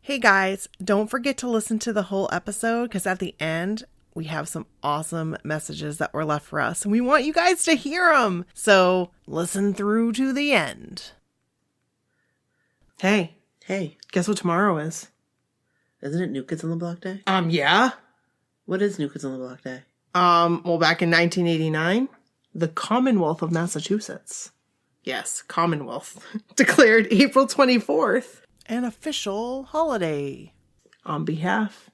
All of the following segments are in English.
Hey guys, don't forget to listen to the whole episode because at the end, we have some awesome messages that were left for us and we want you guys to hear them. So listen through to the end. Hey, guess what tomorrow is? Isn't it New Kids on the Block Day? Yeah. What is New Kids on the Block Day? Well, back in 1989, the Commonwealth of Massachusetts, yes, Commonwealth, declared April 24th an official holiday on behalf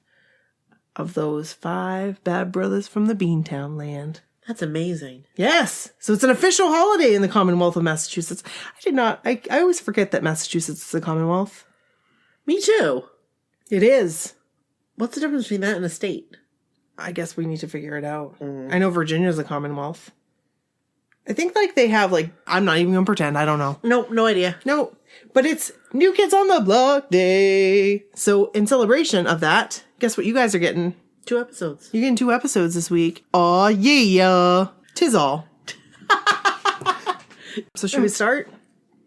of those 5 bad brothers from the Beantown land. That's amazing. Yes. So it's an official holiday in the Commonwealth of Massachusetts. I always forget that Massachusetts is a Commonwealth. Me too. It is. What's the difference between that and a state? I guess we need to figure it out. I know Virginia's a Commonwealth. I think they have I'm not even going to pretend. I don't know. Nope, no idea. No, but it's New Kids on the Block Day. So in celebration of that, guess what you guys are getting? 2 episodes. You're getting 2 episodes this week. Aw, yeah. 'Tis all. So should we start?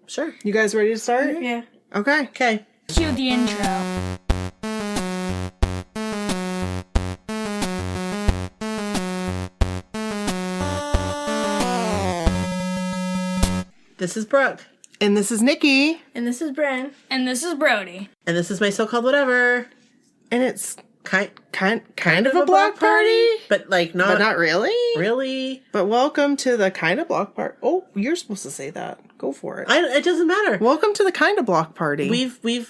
Sure. You guys ready to start? Yeah. Okay. Okay. Cue the intro. This is Brooke. And this is Nikki. And this is Bren. And this is Brody. And this is my so-called whatever. And it's Kind of a block party. But But not really. really. But welcome to the kind of block party. Oh, you're supposed to say that. Go for it. It doesn't matter. Welcome to the kind of block party. We've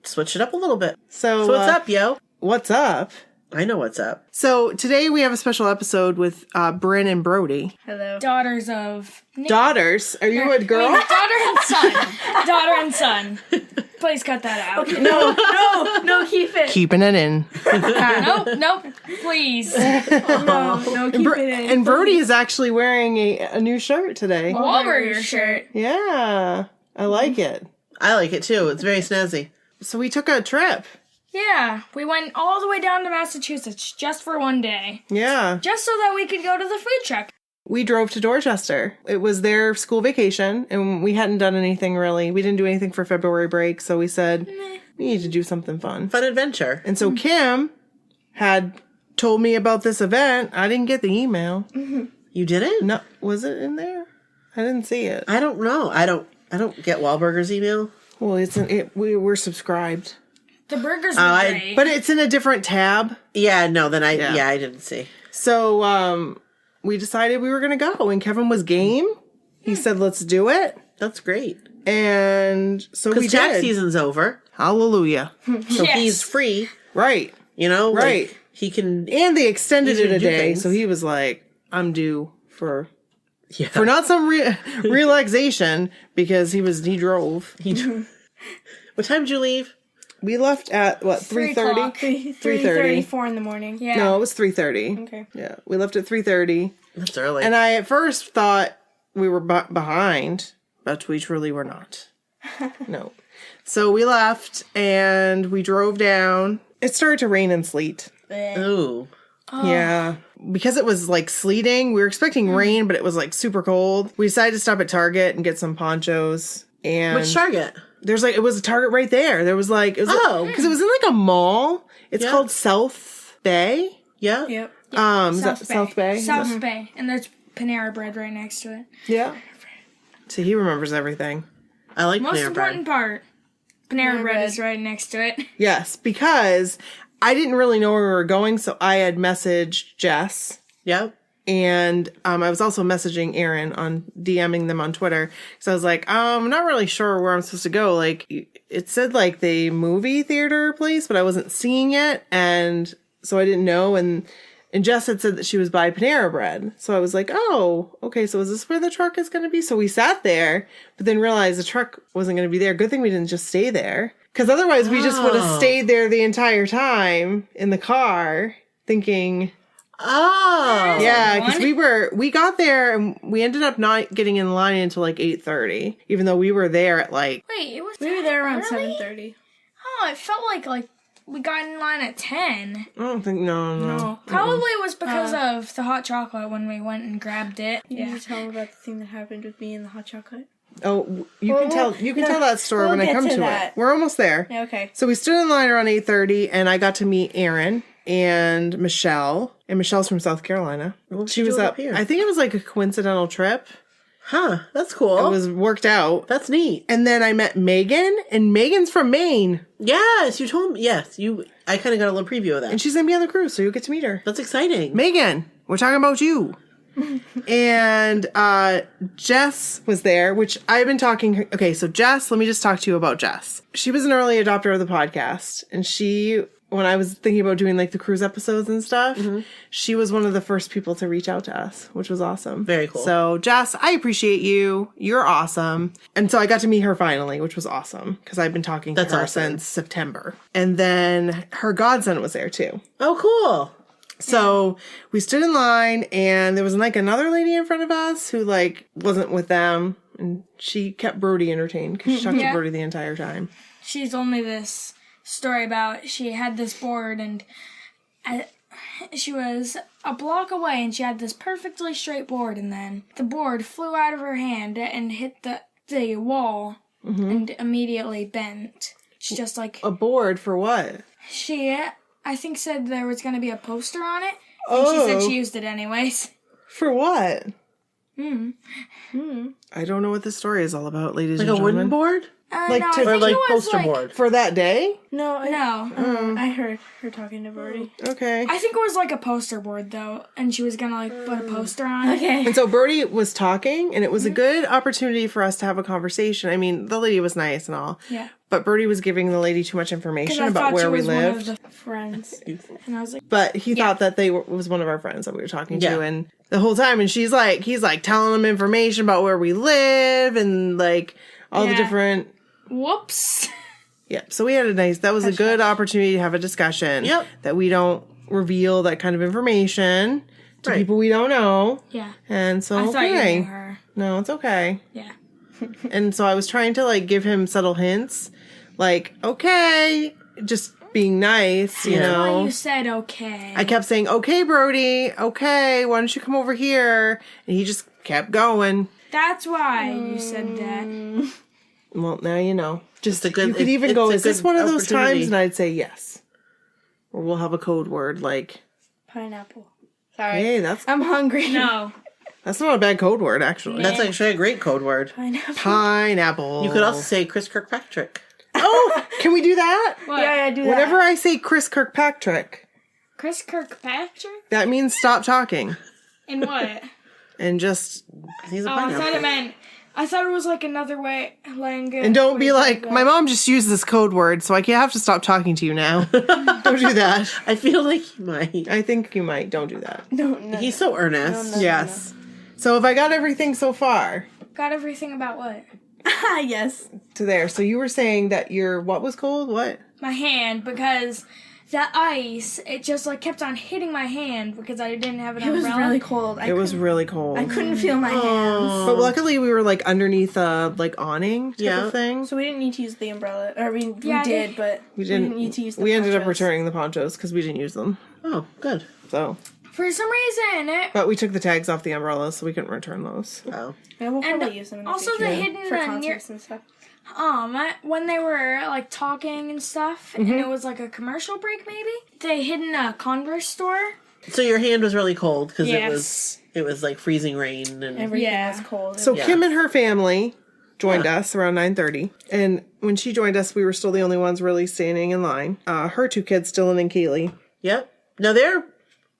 switched it up a little bit. So what's up, yo? What's up? I know what's up. So today we have a special episode with Bryn and Brody. Hello. Daughters of... Daughters? Are you a girl? Daughter and son. Daughter and son. Please cut that out. Okay. No, keep it. Keeping it in. Nope, please. No, keep it in. And Brody is actually wearing a new shirt today. Wahlburgers shirt. Yeah, I like it. I like it too. It's very snazzy. So we took a trip. Yeah, we went all the way down to Massachusetts just for one day. Yeah. Just so that we could go to the food truck. We drove to Dorchester. It was their school vacation, and we hadn't done anything really. We didn't do anything for February break, so we said, we need to do something fun. Fun adventure. And so Kim had told me about this event. I didn't get the email. Mm-hmm. You didn't? No, was it in there? I didn't see it. I don't know. I don't get Wahlburgers email. Well, we were subscribed. The burgers were great. But it's in a different tab. Yeah, no, then I didn't see. So, we decided we were going to go, and Kevin was game. He said, let's do it. That's great. And so we did. Because tax season's over. Hallelujah. So he's free. Right. You know? Right. Like, he can... And they extended it a day, things. so he was like, I'm due for not some relaxation, because he drove. What time did you leave? We left at, 3:30? 3:30. 4 in the morning. Yeah. No, it was 3:30. Okay. Yeah, we left at 3:30. That's early. And I at first thought we were behind, but we truly were not. No. So we left, and we drove down. It started to rain and sleet. Ooh. Oh. Yeah. Because it was sleeting, we were expecting rain, but it was super cold. We decided to stop at Target and get some ponchos. And Which Target? There's it was a Target right there. There was because it was in a mall. It's called South Bay. Yeah. Yep. South Bay? South Bay. And there's Panera Bread right next to it. Yeah. So he remembers everything. I like Most Panera important part, Panera Bread is right next to it. Yes, because I didn't really know where we were going, so I had messaged Jess. Yep. And I was also messaging Aaron on DMing them on Twitter. So I was like, I'm not really sure where I'm supposed to go. It said the movie theater place, but I wasn't seeing it. And so I didn't know. And Jess had said that she was by Panera Bread. So I was like, oh, okay. So is this where the truck is going to be? So we sat there, but then realized the truck wasn't going to be there. Good thing we didn't just stay there. Because otherwise we just would have stayed there the entire time in the car thinking... Oh. Yeah, because we got there and we ended up not getting in line until 8:30, even though we were there at Wait, we were there around 7:30. Oh, it felt like we got in line at 10. I don't think, no. Probably it was because of the hot chocolate when we went and grabbed it. You need to tell them about the thing that happened with me and the hot chocolate. Oh, you can tell that story when I get come to to that. it. We're almost there. Okay. So we stood in line around 8:30, and I got to meet Aaron and Michelle. And Michelle's from South Carolina. She was up here. I think it was like a coincidental trip. Huh, that's cool. It was worked out. That's neat. And then I met Megan, and Megan's from Maine. Yes, you told me. Yes, I kind of got a little preview of that. And she's going to be on the cruise, so you'll get to meet her. That's exciting. Megan, we're talking about you. And Jess was there, which I've been talking. Okay, so Jess, let me just talk to you about Jess. She was an early adopter of the podcast, and when I was thinking about doing like the cruise episodes and stuff, she was one of the first people to reach out to us, which was awesome. Very cool. So Jess, I appreciate you. You're awesome. And so I got to meet her finally, which was awesome because I've been talking to her since September. And then her godson was there too. Oh, cool. So we stood in line, and there was like another lady in front of us who like wasn't with them, and she kept Brody entertained because she talked to Brody the entire time. She told me this story about she had this board, and she was a block away, and she had this perfectly straight board, and then the board flew out of her hand and hit the wall and immediately bent. She just like A board for what? she. I think said there was going to be a poster on it, and she said she used it anyways. For what? I don't know what this story is all about, ladies Like and a gentlemen. wooden board? Like no, to- I Or think like it was poster like, board? For that day? No. No, I heard her talking to Brody. Okay. I think it was like a poster board though, and she was gonna like put a poster on it. Okay. And so Brody was talking, and it was a good opportunity for us to have a conversation. I mean, the lady was nice and all. Yeah. But Brody was giving the lady too much Because information I about thought where she we was lived. one of the friends, and I was like, But he thought that was one of our friends that we were talking Yeah. to, and the whole time, and he's like telling him information about where we live and like all the Yeah. different. "Whoops." Yeah, so we had that was a good opportunity to have a discussion. Yep. That we don't reveal that kind of information to Right. people we don't know, Yeah, and so I thought you okay, knew her. no, it's okay. Yeah. And so I was trying to like give him subtle hints, like okay, just being nice, you Yeah. Why know. you said okay? I kept saying, okay, Brody, okay, why don't you come over here? And he just kept going. That's why you said that. Well, now you know. Just a good- you could even go, it's a is this good one of those opportunity. times? And I'd say yes. Or we'll have a code word like, Pineapple. Sorry. hey, that's I'm hungry. No. not a bad code word, actually. That's actually a great code word. Pineapple. Pineapple. You could also say Chris Kirkpatrick. Oh, can we do that? What? Yeah, I do that. Whenever I say Chris Kirkpatrick, Chris Kirkpatrick? that means stop talking. And what? And just, He's a Oh, I pineapple. thought it meant. I thought it was like another way language. and don't be like, my mom just used this code word, so I can't have to stop talking to you now. Don't do that. I feel like he might. I think you might. Don't do that. No. He's so earnest. Yes. So have I got everything so far Got everything about what? Yes. to there? So you were saying that what was cold? What? My hand, because the ice, it just like kept on hitting my hand because I didn't have an It was umbrella. really cold. It was really cold. I couldn't feel my hands. But luckily we were like underneath a like awning type Yeah. of thing. So we didn't need to use the umbrella. Or we Yeah, did, but We didn't need to use the We ended up ponchos. returning the ponchos because we didn't use them. Oh, good. So, For some reason, but we took the tags off the umbrellas, so we couldn't return those. Oh. Yeah, we'll And probably use them in the also future. the hidden for near, concerts and stuff. when they were like talking and stuff, and it was like a commercial break, maybe they hid in a Converse store. So your hand was really cold because Yes. it was like freezing rain and Everything Yeah. was cold. So Yeah. Kim and her family joined us around 9:30, and when she joined us, we were still the only ones really standing in line. Her two kids, Dylan and Kaylee, Yep. Now they're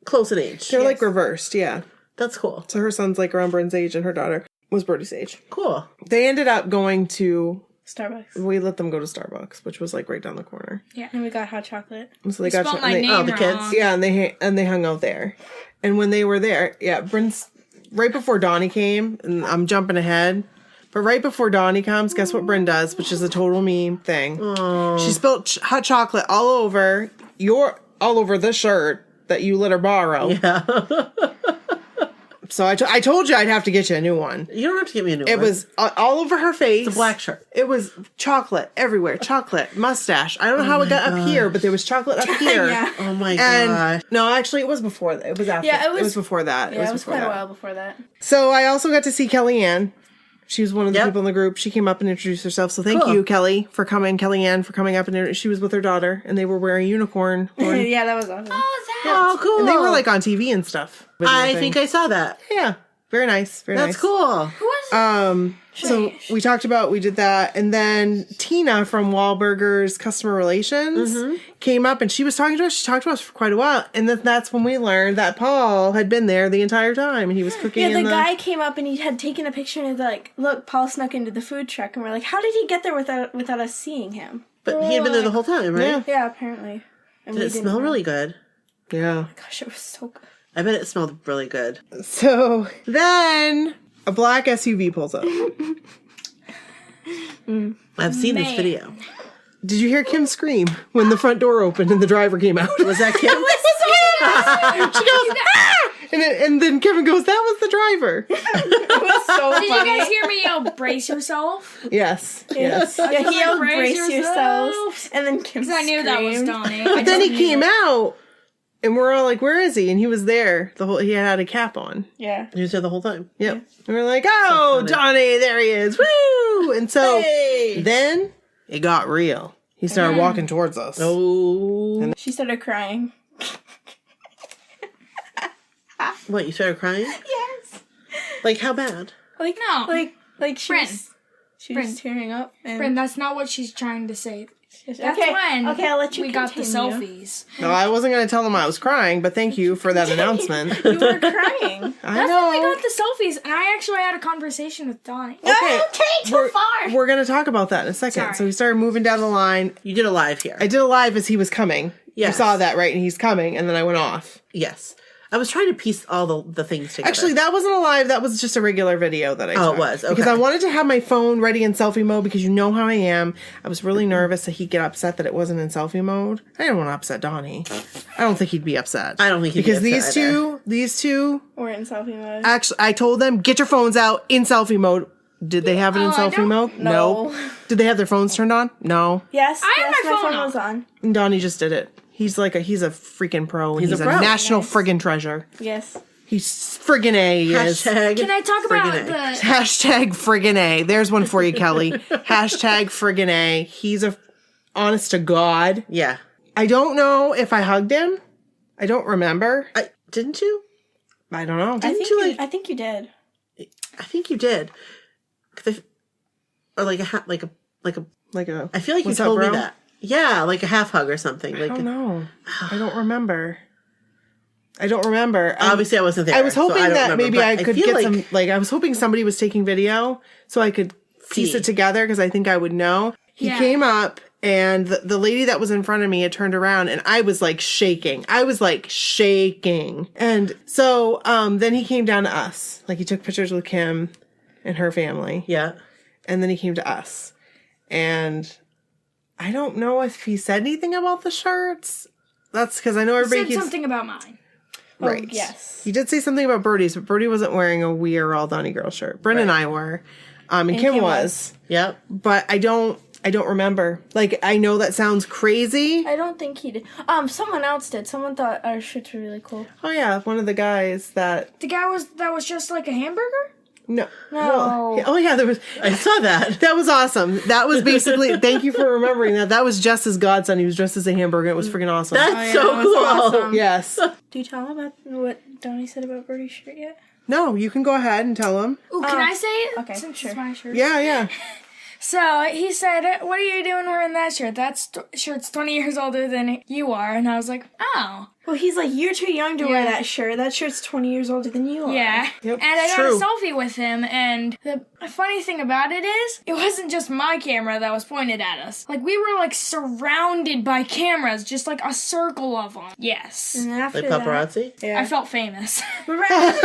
close in age. they're like reversed, yeah. That's cool. So her son's like around Bryn's age, and her daughter was Brody's age. Cool. They ended up going to. Starbucks. We let them go to Starbucks, which was like right down the corner. And we got hot chocolate. And so they Spelled my name the kids? wrong. yeah, and they hung out there. And when they were there, yeah, Bryn's right before Donnie came, and I'm jumping ahead. But right before Donnie comes, guess what Bryn does, which is a total me thing. She spilled hot chocolate all over the shirt that you let her borrow. Yeah. So I told you I'd have to get you a new one. You don't have to give me a new one. It was all over her face. the black shirt. It was chocolate everywhere. Chocolate, mustache. I don't know how it got up here, but there was chocolate up here. Yeah. Oh my And god. no, actually, it was before that. It was after. Yeah, it was before that. Yeah, it was before quite a that. while before that. So I also got to see Kellyanne. She was one of the Yep. people in the group. She came up and introduced herself. So thank Cool. you, Kellyanne, for coming up. And she was with her daughter, and they were wearing unicorn. horn. Yeah, that was awesome. Oh, that. Oh, cool. And they were like on TV and stuff. I think I saw that. Yeah. Very nice. Very That's nice. cool. Who was it? So we talked about, we did that. And then Tina from Wahlburgers Customer Relations came up and she was talking to us. She talked to us for quite a while. And then that's when we learned that Paul had been there the entire time and he was cooking Yeah, in the guy came up and he had taken a picture and he's like, look, Paul snuck into the food truck. And we're like, how did he get there without us seeing him? But he had been there the whole time, right? Yeah. Yeah, apparently. And Did it smell really good? Yeah. Gosh, it was so good. I bet it smelled really good. So then a black SUV pulls up. I've seen this Man. video. Did you hear Kim scream when the front door opened and the driver came out? Was that Kim? She goes, ah! And then Kevin goes, that was the driver. It was so Did funny. you guys hear me yell, brace yourself? Yes. Yes. Yeah, he yelled, Brace brace yourselves. yourselves. And then Kim Because I knew that was screamed. Donnie. But then he came out and we're all like, where is he? And he was there. He had a cap on. Yeah. He was there the whole time. Yep. And we're like, oh, funny. Donnie, there he is. Woo! And so Hey! then it got real. He started walking towards us. Oh. She started crying. What, you started crying? Yes. Like, how bad? Like, No. like she Bryn. was, she Bryn. was tearing up. And Bryn, that's not what she's trying to say. That's okay, when okay, I'll let you we got the continue. selfies. No, I wasn't going to tell him I was crying, but thank you for that announcement. You were crying. I That's know. when we got the selfies, and I actually had a conversation with Donnie. Okay, too far. We're going to talk about that in a second. Sorry. So we started moving down the line. You did a live here. I did a live as he was coming. You Yes. saw that, right? And he's coming, and then I went off. Yes. I was trying to piece all the things together. Actually, that wasn't a live. That was just a regular video that I took. it was. Okay. Because I wanted to have my phone ready in selfie mode because you know how I am. I was really nervous that he'd get upset that it wasn't in selfie mode. I didn't want to upset Donnie. I don't think he'd be upset. I don't think he'd be because upset these two, We're in selfie mode. actually, I told them, get your phones out in selfie mode. Did they have it in selfie don't- mode? No. Did they have their phones turned on? No. Yes, I had yes, my phone was on. And Donnie just did it. He's a freaking pro. And He's he's a a pro. national Nice. friggin' treasure. Yes. He's friggin' A, he is. Hashtag. Can I talk about friggin' A. the... Hashtag friggin' A. There's one for you, Kelly. Hashtag friggin' A. He's a honest to God. Yeah. I don't know if I hugged him. I don't remember. Didn't you? I don't know. I think you did. I think you did. 'Cause or like a like a Like a. I feel like you What's up, told me bro? that. Yeah, like a half hug or something. I Like don't know. I don't remember. obviously I wasn't there. I was so hoping don't that remember, maybe but I could feel get like some. Like I was hoping somebody was taking video so I could piece See. it together because I think I would know. He Yeah. came up and the lady that was in front of me had turned around and I was like shaking. And so then he came down to us. Like he took pictures with Kim and her family. Yeah. And then he came to us. And I don't know if he said anything about the shirts. That's because I know everybody said keeps... something about mine. Right. Oh, yes. He did say something about Birdie's, but Birdie wasn't wearing a We Are All Donnie Girl shirt. Bryn and I were. And Kim Kim was. Yep. But I don't remember. Like, I know that sounds crazy. I don't think he did. Someone else did. Someone thought our shirts were really cool. Oh, yeah. One of the guys that... The guy that was just like a hamburger? No. No. Oh, yeah. There was... I saw that. That was awesome. That was basically... Thank you for remembering that. That was Jess's godson. He was dressed as a hamburger. It was freaking awesome. That's yeah, so that cool. was awesome. Yes. Do you tell him about what Donnie said about Birdie's shirt yet? No, you can go ahead and tell him. Ooh, can I say it? okay, Since sure. it's my shirt. Yeah, yeah. So he said, "What are you doing wearing that shirt? Shirt's 20 years older than you are." And I was like, "Oh, Well, he's like, you're too young to wear Yeah. that shirt. That shirt's 20 years older than you are. yeah." Yep, And I got true. a selfie with him. And the funny thing about it is, it wasn't just my camera that was pointed at us. Like we were like surrounded by cameras, just like a circle of them. Yes, And after Like that, paparazzi? yeah. I felt famous. That's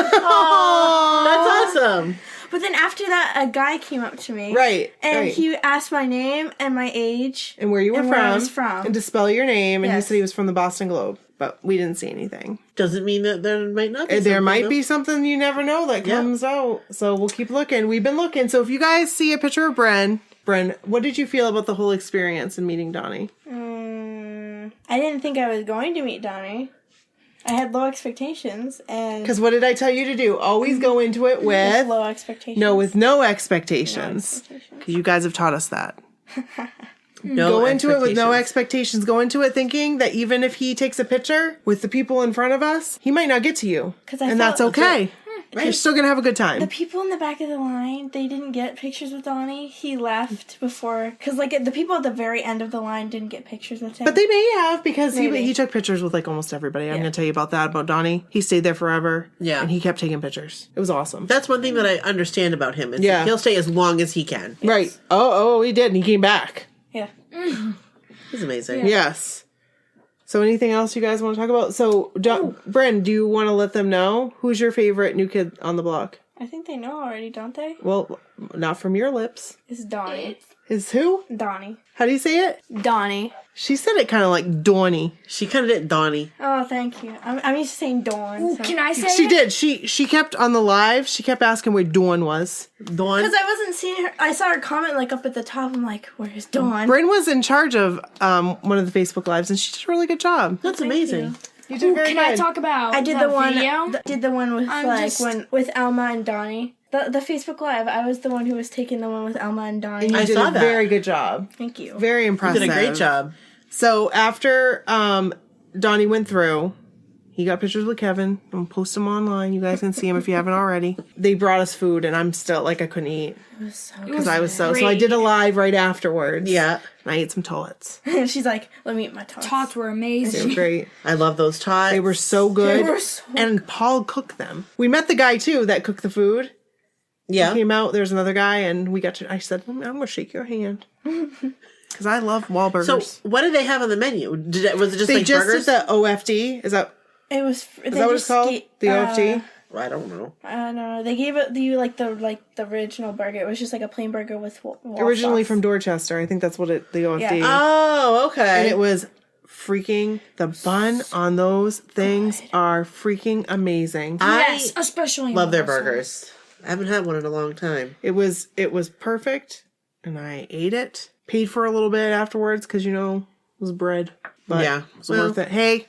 awesome. But then after that, a guy came up to me. Right. And right. he asked my name and my age. and where you were and from, where I was from. and to spell your name, and he Yes. said he was from the Boston Globe, but we didn't see anything. Doesn't mean that there might not be And there something, might though. be something you never know that Yeah. comes out, so we'll keep looking. We've been looking, so if you guys see a picture of Bren, what did you feel about the whole experience in meeting Donnie? I didn't think I was going to meet Donnie. I had low expectations, and Because what did I tell you to do? Always go into it with low expectations. with no expectations. Because you guys have taught us that. Go into it with no expectations. Go into it thinking that even if he takes a picture with the people in front of us, he might not get to you. And that's okay. You're still going to have a good time. The people in the back of the line, they didn't get pictures with Donnie. He left before, because like the people at the very end of the line didn't get pictures with him. But they may have, because Maybe. he took pictures with like almost everybody. I'm going to tell you about that, about Donnie. He stayed there forever. Yeah. And he kept taking pictures. It was awesome. That's one thing that I understand about him. Is Yeah. he'll stay as long as he can. Right. Oh, he did. And he came back. Yeah. He's amazing. Yes. So anything else you guys want to talk about? So, Bren, do you want to let them know who's your favorite new kid on the block? I think they know already, don't they? Well, not from your lips. It's Donnie. Is who? Donnie. How do you say it? Donnie. She said it kind of like Donnie. She kind of did Donnie. Oh, thank you. I'm used to saying Dawn. So. Can I say She it? did. She kept on the live. She kept asking where Dawn was. Dawn. Because I wasn't seeing her. I saw her comment like up at the top. I'm like, where's Dawn? Bren was in charge of one of the Facebook lives, and she did a really good job. That's amazing. You did very Can good. I talk about I did the one. video? Did the one with just- with Alma and Donnie. The Facebook Live. I was the one who was taking the one with Alma and Donnie. And you I did saw a that. very good job. Thank you. Very You impressive. did a great job. So after Donnie went through, he got pictures with Kevin. I'll post them online. You guys can see them if you haven't already. They brought us food, and I'm still like I couldn't eat It was so because I was so. So I did a live right afterwards. Yeah. And I ate some tots. good. She's like, let me eat my tots. Tots were They amazing. were great. I love those tots. They were so good. They were so and Paul cooked them. We met the guy too that cooked the food. Yeah. Came out. There's another guy, and we got to. I said, I'm gonna shake your hand because I love Wahlburgers. So what did they have on the menu? Was it just they like just burgers? did the OFD. Is that It that what it's called? The OFD. I don't know. I don't know. They gave it you like the original burger. It was just like a plain burger with Originally from Dorchester. I think that's what the OFD. Yeah. Oh, okay. And it was freaking, the bun on those things are freaking amazing. Yes, especially in love their Warsaw. burgers. I haven't had one in a long time. It was perfect, and I ate it. Paid for a little bit afterwards because it was bread. But Yeah. it was worth it. Hey,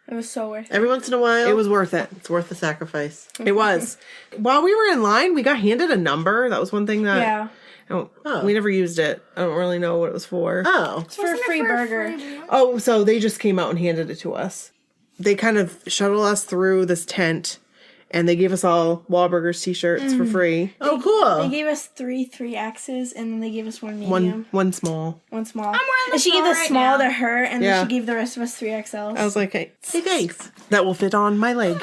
It was so worth it. Every once in a while, it was worth it. it's worth the sacrifice. It was. While we were in line, we got handed a number. That was one thing that Yeah. we never used it. I don't really know what it was for. Oh, For a free burger. Oh, so they just came out and handed it to us. They kind of shuttled us through this tent, and they gave us all Wahlburgers t-shirts for free. oh, They cool. gave us three X's, and then they gave us one medium, One small. one small. I'm wearing the and she gave small the right small now. to her, and Yeah. then she gave the rest of us 3XLs. I was like, hey, Hey, thanks. that will fit on my leg.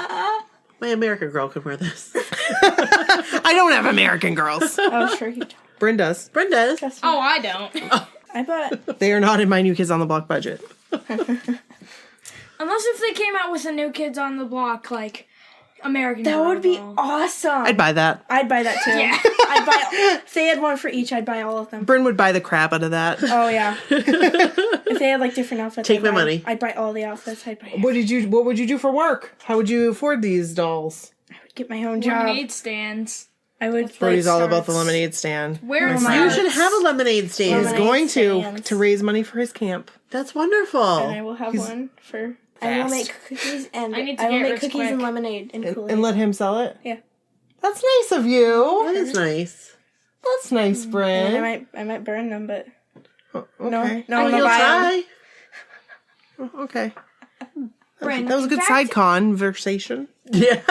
My American girl could wear this. I don't have American girls. Oh, sure you don't. Bryn does. Brenda's. Trust me. Oh, I don't. I bought. They are not in my New Kids on the Block budget. Unless if they came out with a New Kids on the Block, like American That would be Idol. awesome. I'd buy that. I'd buy that too. Yeah. I'd buy. If they had one for each, I'd buy all of them. Bryn would buy the crap out of that. Oh yeah. If they had like different outfits, Take I'd my buy- money. I'd buy all the outfits. I'd buy. What would you do for work? How would you afford these dolls? I would get my own job. Lemonade stands. I would. Brody's all about the starts. lemonade stand. Where is You should have a lemonade stand. He's going stands. to raise money for his camp. That's And I wonderful. will have He's one for. I will fast. make cookies and I need to I will get make rich cookies and quick. lemonade and Kool-Aid. And let him sell it? Yeah. That's nice of you. That is nice. That's nice, And Bryn. I might burn them, but Okay. no, I'm Oh, gonna you'll buy them. try. Okay. Bryn, That was a good in fact, side conversation. Yeah.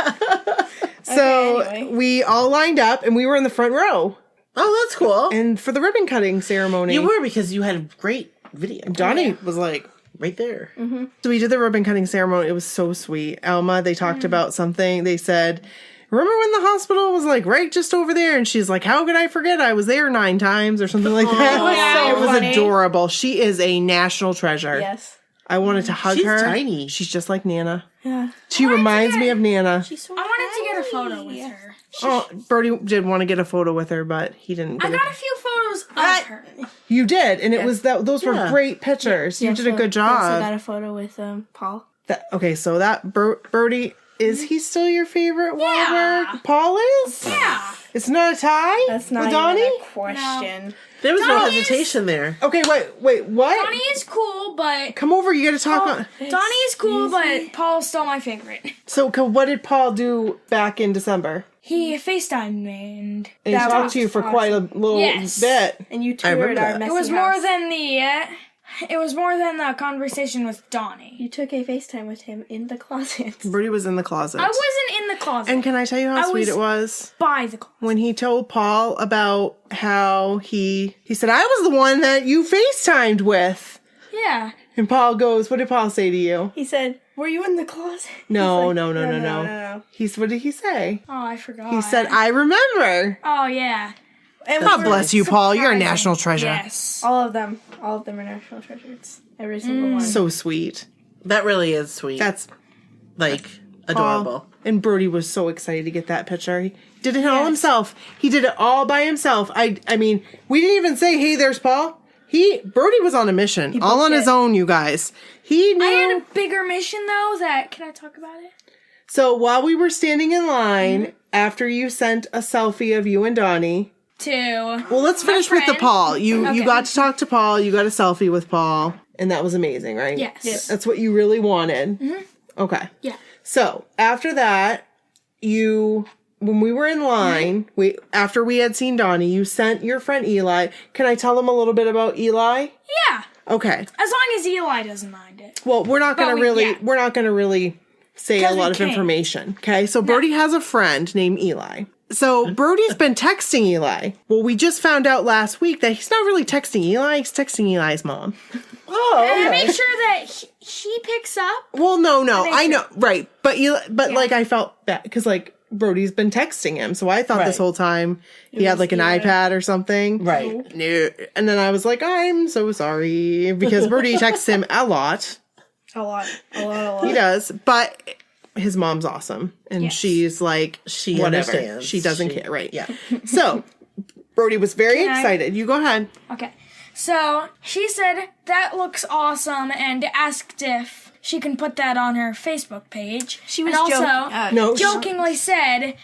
So Okay, anyway. we all lined up and we were in the front row. Oh, that's cool. And for the ribbon cutting ceremony, You were because you had a great video. Donnie was like, Right there. so we did the ribbon cutting ceremony. It was so sweet. Alma, they talked about something. They said, remember when the hospital was like right just over there? And she's like, how could I forget? I was there 9 times or something like that. yeah. It was funny. adorable. She is a national treasure. Yes. I wanted to hug She's her. tiny. She's just like Nana. Yeah. She reminds me of Nana. She's so I wanted to get a tiny. photo with her. Oh, Brody did want to get a photo with her, but he didn't. I Get got it. a few photos of her. You did, and it was those were Yeah. great pictures. You did a good I also job. got a photo with Paul. Okay, so that Brody, is he still your favorite Yeah. Wahlberg? Paul is? Yeah. It's not a tie? That's not with even Donnie? a question. There was no Donnie's- hesitation there. Okay, wait, what? Donnie is cool, but Come over, you gotta talk on. Donnie is cool, but Paul's still my favorite. So, what did Paul do back in December? He FaceTimed me, and And he That talked was to you for quite a little Yes. bit. And you I remember toured our that. messy it was house. more than the conversation with Donnie. You took a FaceTime with him in the closet. Brody was in the closet. I wasn't in the closet. And can I tell you how I sweet was- it was? by the closet. When he told Paul about how he said, I was the one that you FaceTimed with. Yeah. And Paul goes, what did Paul say to you? He said, "Were you in the closet?" No, He's like, no. What did he say? Oh, I forgot. He said, I remember. Oh, yeah. And God we bless were you, Paul. You're a Surprising. national treasure. Yes. All of them are national treasures. Every single one. So sweet. That really is sweet. That's like Paul. adorable. And Brody was so excited to get that picture. He did it all himself. He did it all by himself. I mean, we didn't even say, hey, there's Paul. Brody was on a mission. All on his own, you guys. He knew. I had a bigger mission, though, can I talk about it? So while we were standing in line, after you sent a selfie of you and Donnie. Well, let's finish with the friend. Paul. You Okay. got to talk to Paul. You got a selfie with Paul. And that was amazing, right? Yes. That's what you really wanted. Okay. Yeah. So after that, when we were in line, after we had seen Donnie, you sent your friend Eli. Can I tell him a little bit about Eli? Yeah. Okay. As long as Eli doesn't mind it. Well, we're not going to But we're not going to really say a 'Cause we lot of can't. information. Okay. So Brody has a friend named Eli. So Brody's been texting Eli. Well, we just found out last week that he's not really texting Eli. He's texting Eli's mom. Oh, And I okay. make sure that he picks up. Well, no, I know. Right. But Yeah. like I felt bad because like Brody's been texting him. So I thought this Right. whole time he had like an iPad or something. Right. No. And then I was like, I'm so sorry because Brody texts him a lot. A lot. He does. But his mom's awesome. And Yes. she's like, She whatever. understands. She doesn't care. Right. Yeah. So Brody was very Can I- excited. You go ahead. Okay. So she said that looks awesome and asked if she can put that on her Facebook page. She was and also joking. No, jokingly said,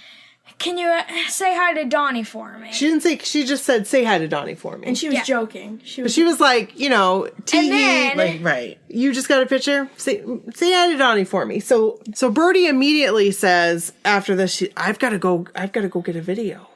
"Can you say hi to Donnie for me?" she didn't say, she just said, say hi to Donnie for me. And she was Yeah. joking. She was She was like, Teehee, then- Like, right. you just got a picture? Say hi to Donnie for me. So Birdie immediately says after this, I've got to go get a video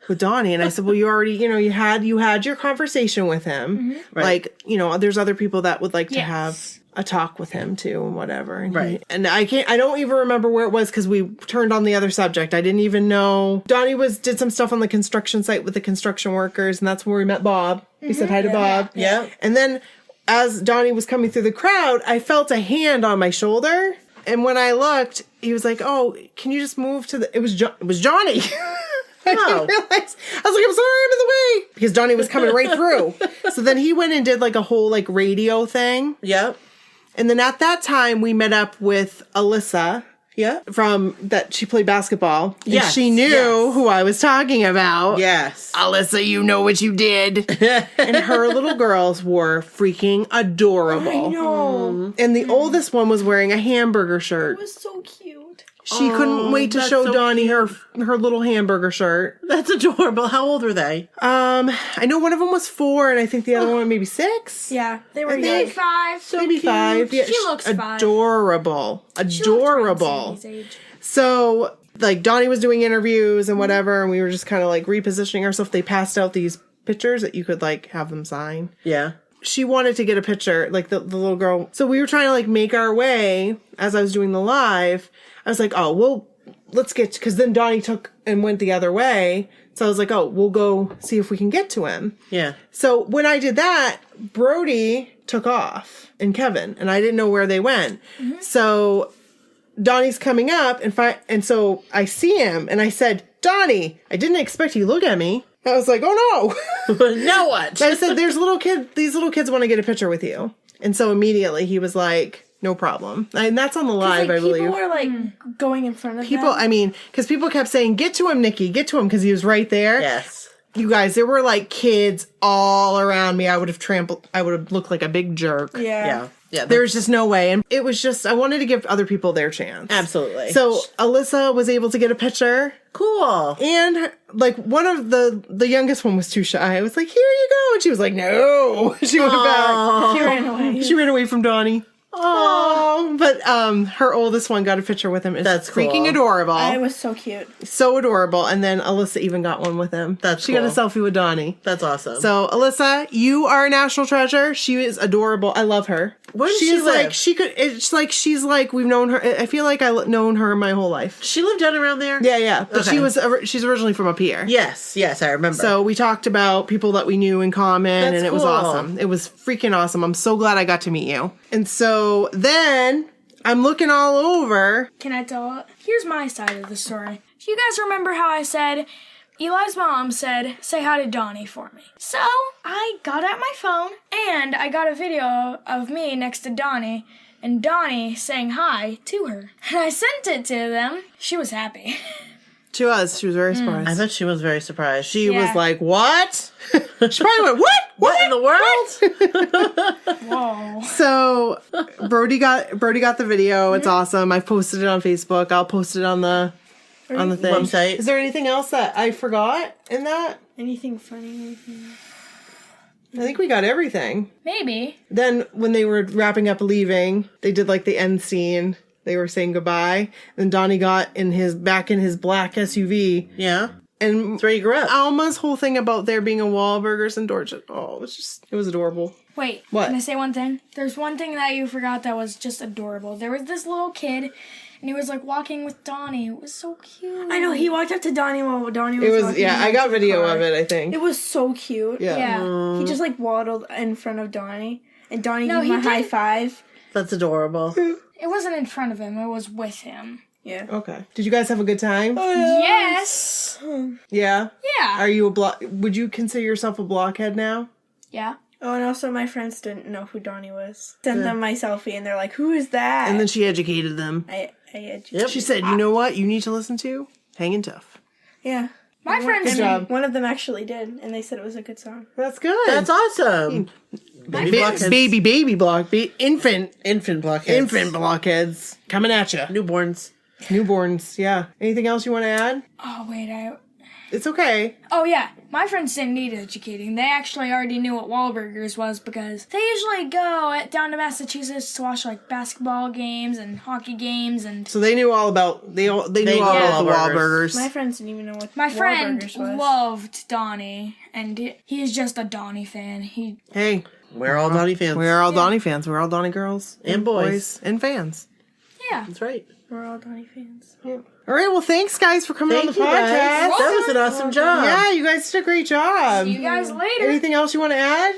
with Donnie. And I said, well, you already, you had your conversation with him. Right. Like, there's other people that would like to Yes. have a talk with him too and whatever. And Right. and I don't even remember where it was because we turned on the other subject. I didn't even know. Donnie did some stuff on the construction site with the construction workers, and that's where we met Bob. We said hi to Bob. Yeah. And then as Donnie was coming through the crowd, I felt a hand on my shoulder. And when I looked, he was like, oh, can you just move to the... It was Johnny. I didn't realize. I was like, I'm sorry, I'm in the way. Because Donnie was coming right through. So then he went and did like a whole like radio thing. Yep. And then at that time, we met up with Alyssa Yeah. from that she played basketball. And Yes, she knew yes. who I was talking about. Yes. Alyssa, you know what you did. And her little girls were freaking adorable. no. And the oldest one was wearing a hamburger shirt. It was so cute. She couldn't wait to that's show so Donnie her little hamburger shirt. That's adorable. How old were they? I know one of them was 4, and I think the other one maybe 6. Yeah, they were I young. think- Maybe 5. Maybe 5. Yeah, She looks 5. adorable. She looks Adorable. around Sadie's age. So, like, Donnie was doing interviews and whatever, and we were just kind of like repositioning ourselves. They passed out these pictures that you could like have them sign. Yeah. She wanted to get a picture, like the little girl. So we were trying to like make our way as I was doing the live. I was like, oh, well, let's get, because then Donnie took and went the other way. So I was like, oh, we'll go see if we can get to him. Yeah. So when I did that, Brody took off and Kevin, and I didn't know where they went. So Donnie's coming up, and so I see him, and I said, Donnie, I didn't expect you to look at me. I was like, oh no. Now what? I said, these little kids want to get a picture with you. And so immediately he was like, no problem. And that's on the live, I believe. People were like going in front of People, them. I mean, because people kept saying, get to him, Nikki, get to him, because he was right there. Yes. You guys, there were like kids all around me. I would have looked like a big jerk. Yeah. Yeah. There was just no way. And it was just, I wanted to give other people their chance. Absolutely. So Alyssa was able to get a picture Cool. And like one of the youngest one was too shy. I was like, here you go. And she was like, no. She went back. She ran away. She ran away from Donnie. Oh, but her oldest one got a picture with him. It's That's cool. freaking adorable. It was so cute. So adorable. And then Alyssa even got one with him. That's She got a cool. selfie with Donnie. That's awesome. So Alyssa, you are a national treasure. She is adorable. I love her. Where does she she is like live? she could. It's like she's like we've known her. I feel like I've known her my whole life. she lived down around there? Yeah. But Okay. she's originally from up here. Yes, I remember. So we talked about people that we knew in common, That's and it was cool. awesome. It was freaking awesome. I'm so glad I got to meet you. And so then I'm looking all over. Can I tell it? Here's my side of the story. Do you guys remember how I said, Eli's mom said, say hi to Donnie for me? So I got out my phone and I got a video of me next to Donnie and Donnie saying hi to her. And I sent it to them. She was happy. She was very surprised. I bet she was very surprised. She Yeah. was like, what? She probably went, what? What in the world? Whoa. So Brody got the video. It's awesome. I've posted it on Facebook. I'll post it on the thing. Website. Is there anything else that I forgot in that? Anything funny? I think we got everything. Maybe. Then when they were wrapping up leaving, they did like the end scene. They were saying goodbye. Then Donnie got back in his black SUV. Yeah. And That's where you grew up. Alma's whole thing about there being a Wahlburgers in Dorchester. Oh, it was adorable. Wait, What? Can I say one thing? There's one thing that you forgot that was just adorable. There was this little kid, and he was like walking with Donnie. It was so cute. I know, he walked up to Donnie while Donnie was It was, walking yeah, I back got to the video car. of it, I think. It was so cute. Yeah. Yeah. He just like waddled in front of Donnie, and Donnie No, gave him a he high did. five. That's adorable. It wasn't in front of him. It was with him. Yeah. Okay. Did you guys have a good time? Yes. Yeah? Yeah. Are you would you consider yourself a blockhead now? Yeah. Oh, and also my friends didn't know who Donnie was. Sent them my selfie, and they're like, "Who is that?" And then she educated them. I educated. Yep. She said, you know what you need to listen to? Hangin' Tough. Yeah. My friends. Good job. One of them actually did, and they said it was a good song. That's good. That's awesome. Baby blockheads. Infant blockheads. Infant blockheads. Coming at you. Newborns. Newborns, yeah. Anything else you want to add? Oh wait, It's okay. Oh yeah, my friends didn't need educating. They actually already knew what Wahlburgers was because they usually go down to Massachusetts to watch like basketball games and hockey games and. So they knew all about they knew all about the Wahlburgers. My friends didn't even know what My friend Wahlburgers was. loved Donnie, and he is just a Donnie fan. Hey, We're all Donnie fans. we're all Donnie fans. We're all Donnie girls And boys. and fans. Yeah. That's right. We're all Donnie fans. All right. Well, thanks guys for coming Thank on the you podcast. guys. That was an awesome job. Yeah, you guys did a great job. See you guys later. Anything else you want to add?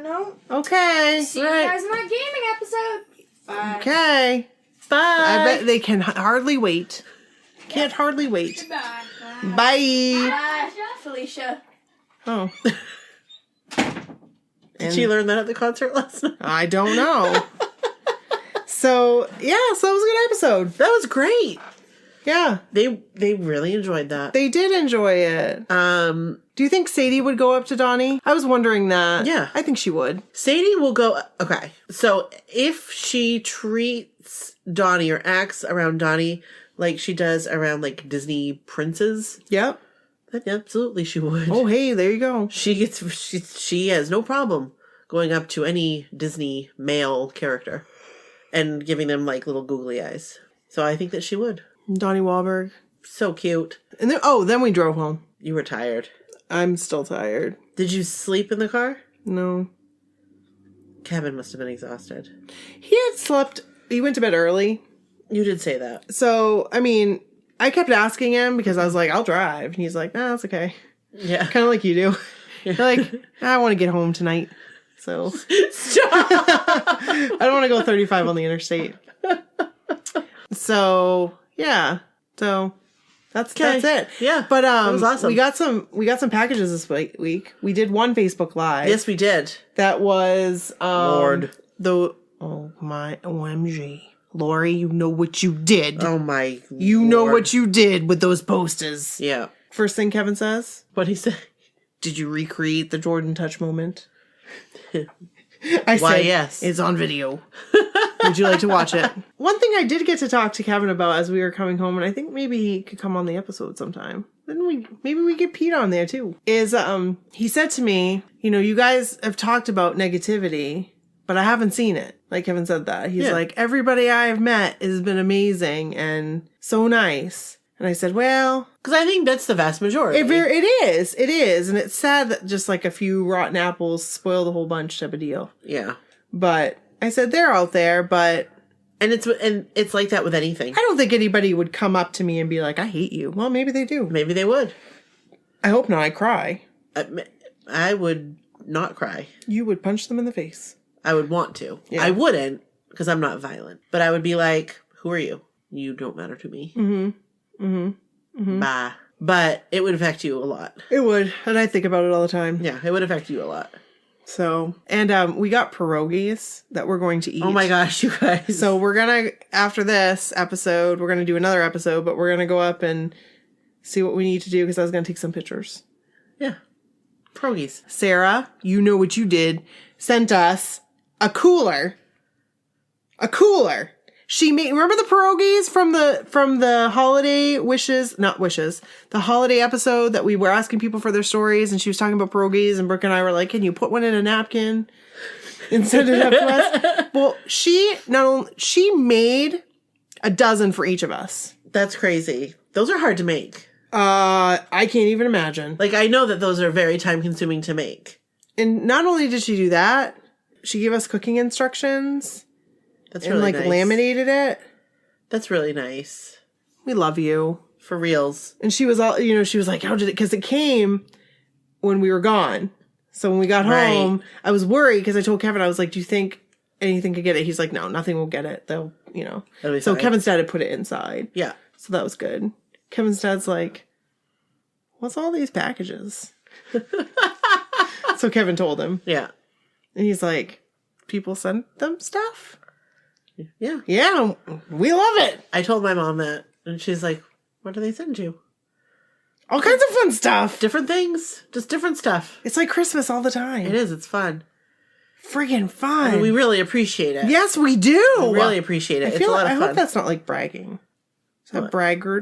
No. Okay. See you guys in that gaming episode. Bye. Okay. Bye. I bet they can hardly wait. Can't hardly wait. Bye. Bye. Felicia. Oh. Did she learn that at the concert last night? I don't know. So that was a good episode. That was great. Yeah, They really enjoyed that. they did enjoy it. Do you think Sadie would go up to Donnie? I was wondering that. Yeah. I think she would. Sadie will go. Okay, so if she treats Donnie or acts around Donnie like she does around like Disney princes, Yep. then absolutely she would. Oh, hey, there you go. She has no problem going up to any Disney male character and giving them like little googly eyes. So I think that she would. Donnie Wahlberg. So cute. And then we drove home. You were tired. I'm still tired. Did you sleep in the car? No. Kevin must have been exhausted. He had slept. He went to bed early. You did say that. So, I mean, I kept asking him because I was like, I'll drive. And he's like, nah, that's okay. Yeah. Kind of like you do. You're like, I want to get home tonight. So I don't want to go 35 on the interstate. So yeah. So that's it. Yeah. But that was awesome. we got some packages this week. We did one Facebook Live. Yes, we did. That was Lord. Oh my OMG. Lori, you know what you did. Oh my. You know what you did with those posters. Yeah. First thing Kevin says, What he said. did you recreate the Jordan touch moment? Why, said, yes. It's on video. Would you like to watch it? One thing I did get to talk to Kevin about as we were coming home, and I think maybe he could come on the episode sometime. Then maybe we get Pete on there too. Is he said to me, you guys have talked about negativity, but I haven't seen it. Like Kevin said that. He's like, everybody I have met has been amazing and so nice. And I said, well, because I think that's the vast majority. It is. And it's sad that just like a few rotten apples spoil the whole bunch type of deal. Yeah. But I said, they're out there, but... And it's like that with anything. I don't think anybody would come up to me and be like, I hate you. Well, maybe they do. Maybe they would. I hope not. I cry. I would not cry. You would punch them in the face. I would want to. Yeah. I wouldn't, because I'm not violent. But I would be like, who are you? You don't matter to me. Bye. But it would affect you a lot. It would. And I think about it all the time. Yeah, it would affect you a lot. So, and we got pierogies that we're going to eat. Oh my gosh, you guys. So we're going to, after this episode, we're going to do another episode, but we're going to go up and see what we need to do because I was going to take some pictures. Yeah. Pierogies. Sarah, you know what you did, sent us a cooler. A cooler. She made, remember the pierogies from the holiday the holiday episode that we were asking people for their stories and she was talking about pierogies and Brooke and I were like, can you put one in a napkin and send it up to us? Well, she made a dozen for each of us. That's crazy. Those are hard to make. I can't even imagine. Like, I know that those are very time consuming to make. And not only did she do that, she gave us cooking instructions. That's and really like nice. Laminated it. That's really nice. We love you. For reals. And she was all, she was like, how did it, because it came when we were gone. So when we got home, I was worried because I told Kevin, I was like, do you think anything could get it? He's like, no, nothing will get it. They'll, That'll be So fine. Kevin's dad had put it inside. Yeah. So that was good. Kevin's dad's like, what's all these packages? So Kevin told him. Yeah. And he's like, people send them stuff? Yeah. Yeah, we love it. I told my mom that, and she's like, what do they send you? All kinds of fun stuff. Different things. Just different stuff. It's like Christmas all the time. It is. It's fun. Friggin' fun. And we really appreciate it. Yes, we do. We really appreciate it. It's a lot of I fun. hope that's not like bragging. Is that bragger?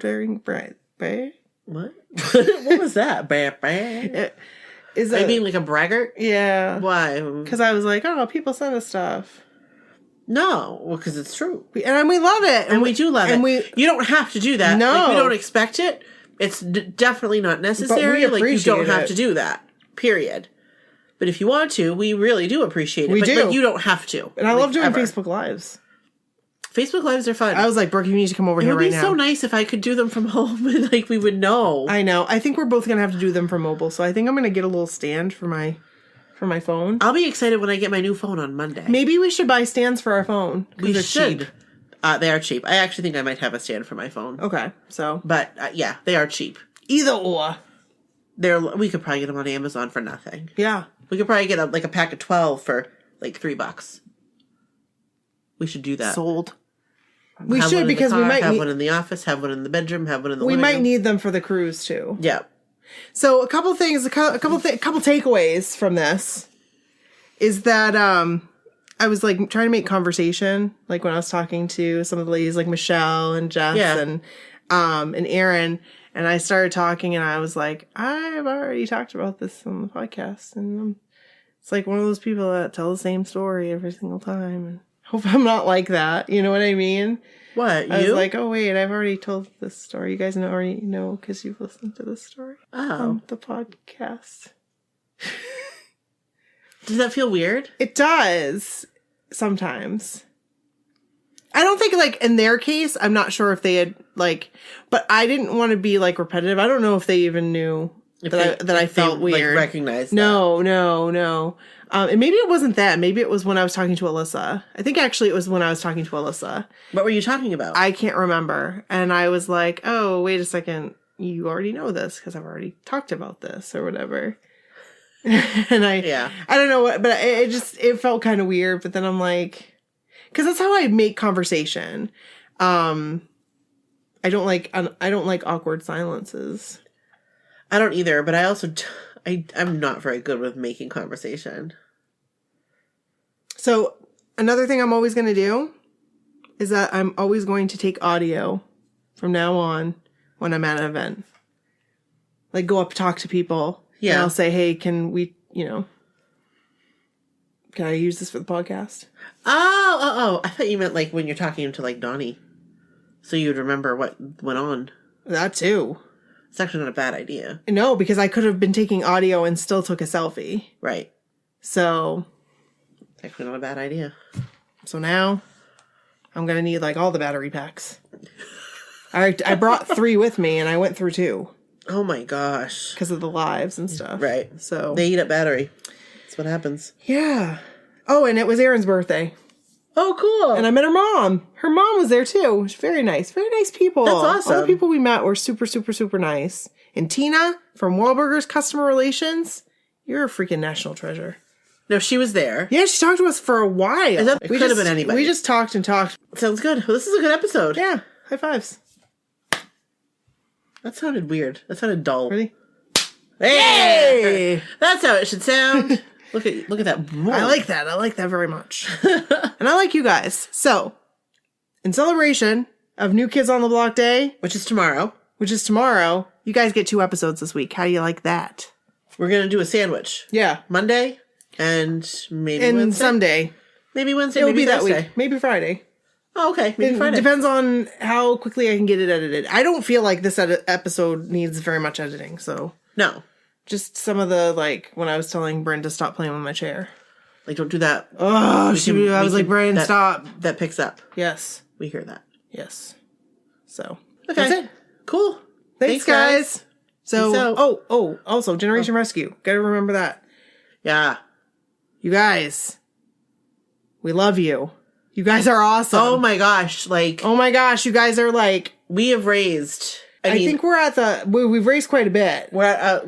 What? What was that? Is Are you it? being like a braggart? Yeah. Why? Because I was like, oh, people send us stuff. No. Well, because it's true. And we love it. And we do love it. And you don't have to do that. No. Like, we don't expect it. It's definitely not necessary. Like, you don't have to do that. Period. But if you want to, we really do appreciate it. We do. But you don't have to. And I love doing ever. Facebook Lives. Facebook Lives are fun. I was like, Brooke, you need to come over it here would right be now. so nice if I could do them from home and like we would know. I know. I think we're both gonna have to do them for mobile. So I think I'm gonna get a little stand for my phone. I'll be excited when I get my new phone on Monday. Maybe we should buy stands for our phone. We they're should. cheap. They are cheap. I actually think I might have a stand for my phone. Okay, so But yeah, they are cheap. either or. We could probably get them on Amazon for nothing. Yeah. We could probably get a pack of 12 for like $3. We should do that. Sold. We Have one should in the because we car, might have need, one in the office, have one in the bedroom, have one in the we living might room. need them for the cruise too. Yeah. So a couple things, a couple takeaways from this is that I was like trying to make conversation, like when I was talking to some of the ladies, like Michelle and Jess and Aaron, and I started talking, and I was like, I've already talked about this on the podcast, and it's like one of those people that tell the same story every single time, and hope I'm not like that. You know what I mean? What, I was you? like, oh wait, I've already told this story. You guys already know because you've listened to this story on the podcast. Does that feel weird? It does sometimes. I don't think like in their case, I'm not sure if they had like, but I didn't want to be like repetitive. I don't know if they even knew that I felt weird. Like, recognized No. And maybe it wasn't that. Maybe it was when I was talking to Alyssa. I think actually it was when I was talking to Alyssa. What were you talking about? I can't remember. And I was like, oh, wait a second. You already know this because I've already talked about this or whatever. And I don't know what, but it felt kind of weird. But then I'm like, because that's how I make conversation. I don't like awkward silences. I don't either, but I also, I'm not very good with making conversation. So another thing I'm always going to do is that I'm always going to take audio from now on when I'm at an event. Like, go up, talk to people. Yeah. And I'll say, hey, can we, can I use this for the podcast? Oh. I thought you meant like when you're talking to like Donnie. So you'd remember what went on. That too. It's actually not a bad idea. No, because I could have been taking audio and still took a selfie. Right. So. It's actually not a bad idea. So now I'm going to need like all the battery packs. I brought 3 with me and I went through 2. Oh my gosh. Because of the lives and stuff. Right. So. They eat up battery. That's what happens. Yeah. Oh, and it was Erin's birthday. Oh, cool. And I met her mom. Her mom was there too. She's very nice. Very nice people. That's awesome. All the people we met were super, super, super nice. And Tina from Wahlburgers Customer Relations, you're a freaking national treasure. No, she was there. Yeah, she talked to us for a while. It could have been anybody. We just talked and talked. Sounds good. Well, this is a good episode. Yeah. High fives. That sounded weird. That sounded dull. Ready? Hey! That's how it should sound. Look at that. I like that. I like that very much. And I like you guys. So, in celebration of New Kids on the Block Day, which is tomorrow, you guys get 2 episodes this week. How do you like that? We're going to do a sandwich. Yeah. Monday and maybe and Wednesday. Someday. Maybe Wednesday, It'll maybe be Thursday. that week. Maybe Friday. Oh, okay. Maybe It Friday. depends on how quickly I can get it edited. I don't feel like this episode needs very much editing, so. No. Just some of the, like, when I was telling Bryn to stop playing with my chair. Like, don't do that. Oh, I was like, Bryn, stop. That picks up. Yes. We hear that. Yes. So. Okay. That's it. Cool. Thanks, guys. So, So- also, Generation Rescue. Gotta remember that. Yeah. You guys. We love you. You guys are awesome. Oh my gosh. Like, Oh my gosh, you guys are like, we have raised. I think we're at we've raised quite a bit. We're at,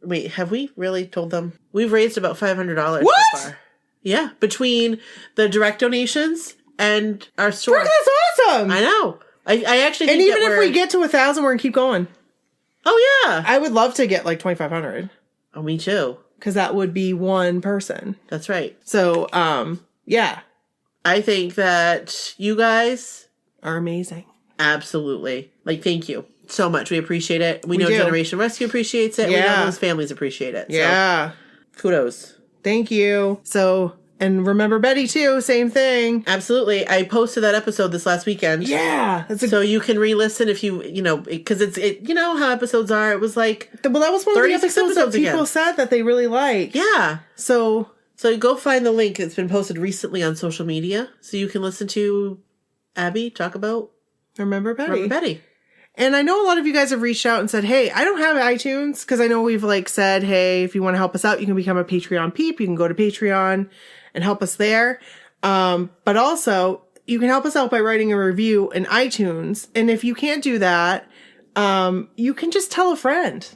wait, have we really told them? We've raised about $500 What? so far. Yeah. Between the direct donations and our store. Frick, that's awesome. I know. I actually think And even that if we get to 1,000, we're gonna keep going. Oh, yeah. I would love to get like 2,500 Oh, me too. because that would be one person. That's right. So, yeah, I think that you guys, are amazing. absolutely. Like, thank you so much. We appreciate it. We know do. Generation Rescue appreciates it. We Yeah. know those families appreciate it. Yeah, So, kudos. thank you. So, and remember Betty too. Same thing. Absolutely. I posted that episode this last weekend. Yeah, that's So you can re-listen if you because you know how episodes are. It was like, well, that was one of the 36 episodes that episodes people again. said that they really liked. yeah. So So go find the link. It's been posted recently on social media. So you can listen to Abby talk about remember Betty. Remember Betty. And I know a lot of you guys have reached out and said, hey, I don't have iTunes, because I know we've like said, hey, if you want to help us out, you can become a Patreon peep. You can go to Patreon and help us there. But also you can help us out by writing a review in iTunes. And if you can't do that, you can just tell a friend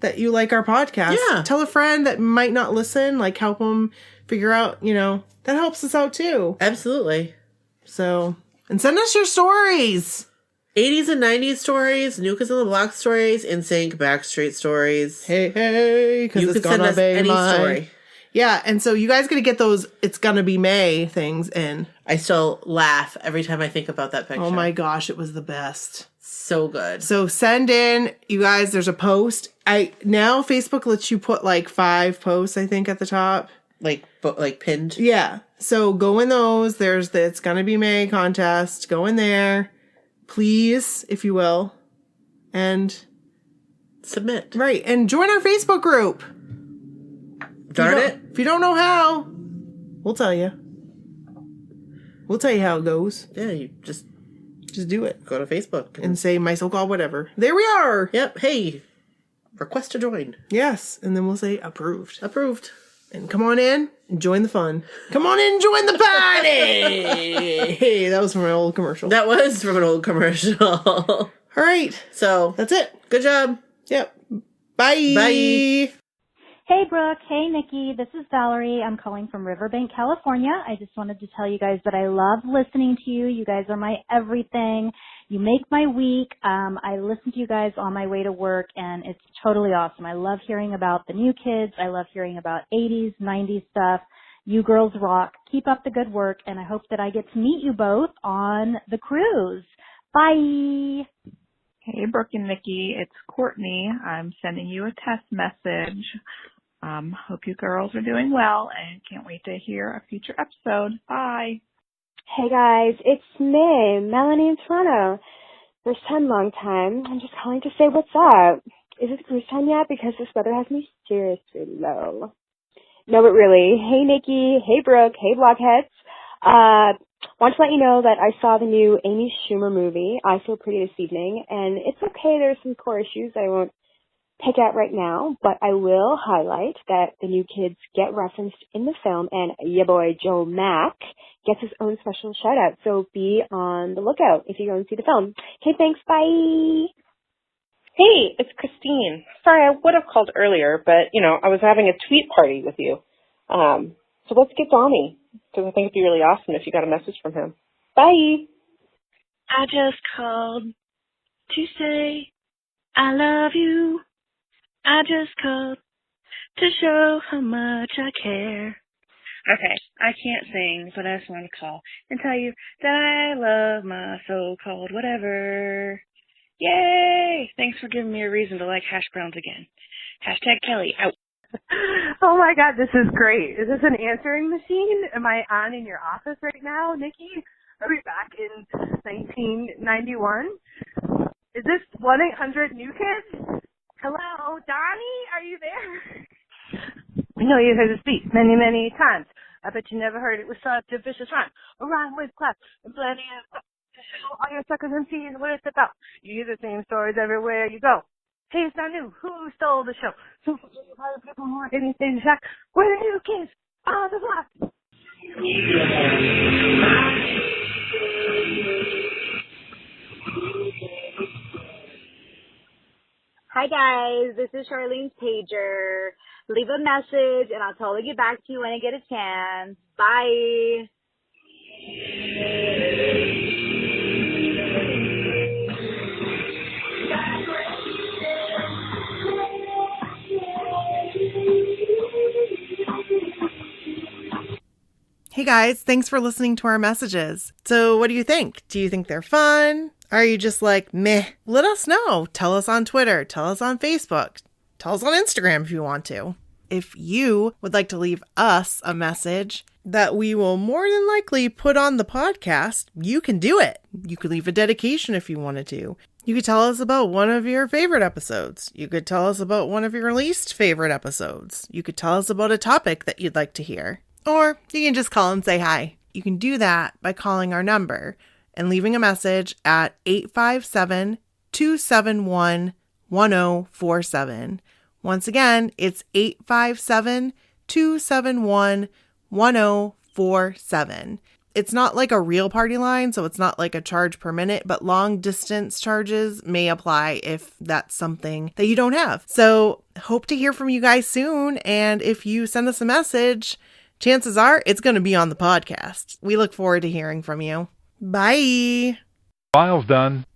that you like our podcast. Yeah. Tell a friend that might not listen, like help them figure out, that helps us out too. Absolutely. So, and send us your stories. 80s and 90s stories, New Kids on the Block stories, NSYNC, Backstreet stories. Hey, because You it's can send gonna us be any my... story. Yeah, and so you guys gotta get those It's Gonna Be May things in. I still laugh every time I think about that picture. Oh my gosh, it was the best. So good. So send in, you guys, there's a post. Now Facebook lets you put like 5 posts, I think, at the top. Like pinned. Yeah. So go in those. There's the It's Gonna Be May contest. Go in there. Please, if you will. And Submit. right. And join our Facebook group. Darn it. If you don't know how, we'll tell you. We'll tell you how it goes. Yeah, you just do it. go to Facebook. And say my so-called whatever. There we are. Yep. Hey, request to join. Yes. And then we'll say approved. Approved. And come on in and join the fun. Come on in and join the party. Hey, that was from an old commercial. That was from an old commercial. All right. So, That's it. good job. Yep. Bye. Bye. Hey, Brooke. Hey, Nikki. This is Valerie. I'm calling from Riverbank, California. I just wanted to tell you guys that I love listening to you. You guys are my everything. You make my week. I listen to you guys on my way to work, and it's totally awesome. I love hearing about the new kids. I love hearing about 80s, 90s stuff. You girls rock. Keep up the good work, and I hope that I get to meet you both on the cruise. Bye. Hey, Brooke and Nikki, it's Courtney. I'm sending you a test message. Hope you girls are doing well and can't wait to hear a future episode. Bye. Hey guys, it's me, Melanie in Toronto. First time, long time. I'm just calling to say what's up. Is it cruise time yet? Because this weather has me seriously low. No, but really, hey Nikki, hey Brooke, hey Blockheads. Want to let you know that I saw the new Amy Schumer movie, I Feel Pretty, this evening, and it's okay, there's some core issues I won't pick out right now, but I will highlight that the new kids get referenced in the film, and your boy Joe Mack gets his own special shout out, so be on the lookout if you go and see the film. Okay, thanks, bye! Hey, it's Christine. Sorry, I would have called earlier, but, I was having a tweet party with you. So let's get Donnie, because I think it'd be really awesome if you got a message from him. Bye! I just called to say I love you. I just called to show how much I care. Okay, I can't sing, but I just want to call and tell you that I love my so-called whatever. Yay! Thanks for giving me a reason to like hash browns again. Hashtag Kelly, out. Oh my God, this is great. Is this an answering machine? Am I on in your office right now, Nikki? Are we back in 1991? Is this 1-800-NEW-KIDS? Hello, Donnie, are you there? I know you heard this beat many, many times. I bet you never heard it with such a vicious rhyme. A rhyme with clap and plenty of to show all your suckers and seeing what it's about. You hear the same stories everywhere you go. Hey, it's not new. Who stole the show? So people who are anything shock. We're the new kids on the block. Hi guys, this is Charlene's pager. Leave a message and I'll totally get back to you when I get a chance. Bye. Hey guys, thanks for listening to our messages. So what do you think? Do you think they're fun? Are you just like, meh? Let us know. Tell us on Twitter. Tell us on Facebook. Tell us on Instagram if you want to. If you would like to leave us a message that we will more than likely put on the podcast, you can do it. You could leave a dedication if you wanted to. You could tell us about one of your favorite episodes. You could tell us about one of your least favorite episodes. You could tell us about a topic that you'd like to hear. Or you can just call and say hi. You can do that by calling our number and leaving a message at 857-271-1047. Once again, it's 857-271-1047. It's not like a real party line, so it's not like a charge per minute, but long distance charges may apply if that's something that you don't have. So hope to hear from you guys soon. And if you send us a message, chances are it's going to be on the podcast. We look forward to hearing from you. Bye. File's done.